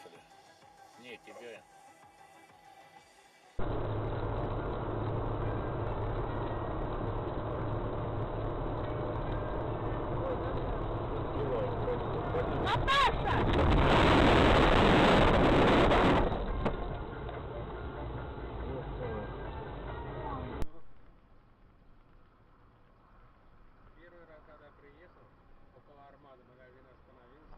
поехали. Не, тебя. Первый раз, когда приехал, около Армады магазин остановился,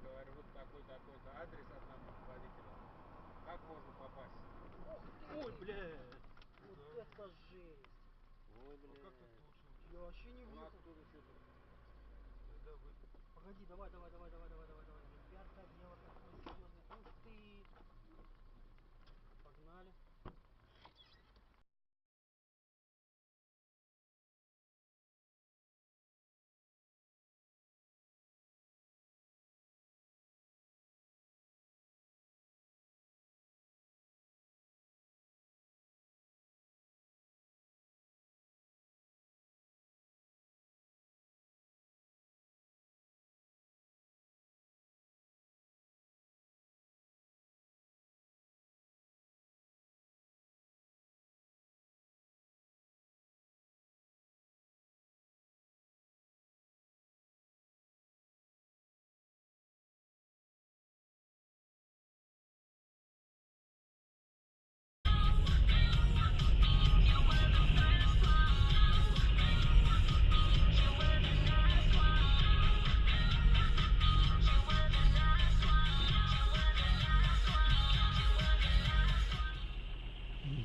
говорю, вот такой-то адрес одному водителю. Как можно попасть? Ой, блядь! Вот это жесть! Ой, А как так блядь. получилось? Я вообще не У нас въехал. тут что-то. Да вы... Погоди, давай. Ребята, дело такое серьезное. Ух ты! Погнали.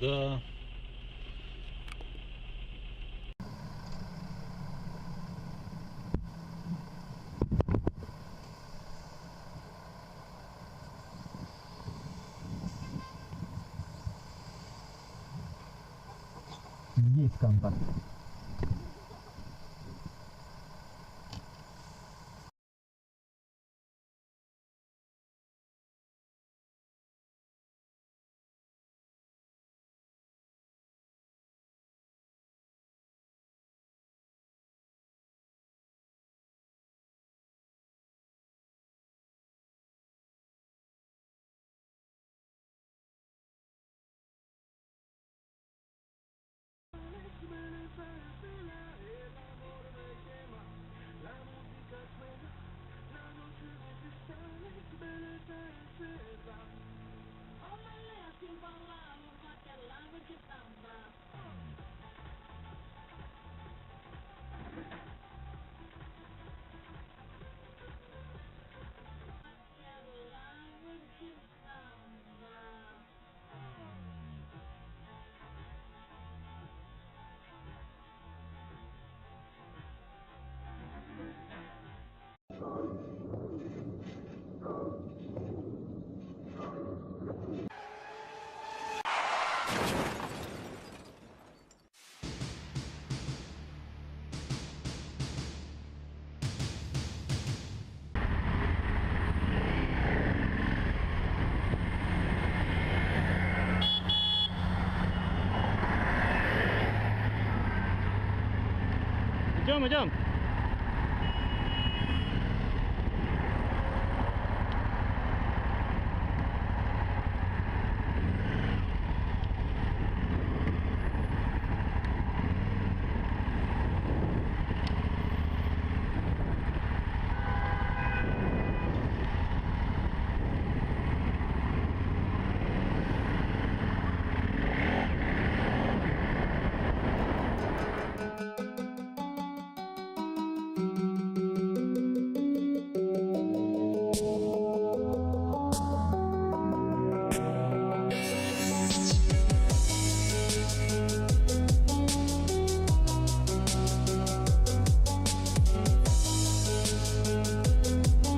Да. Есть контакт. Идем.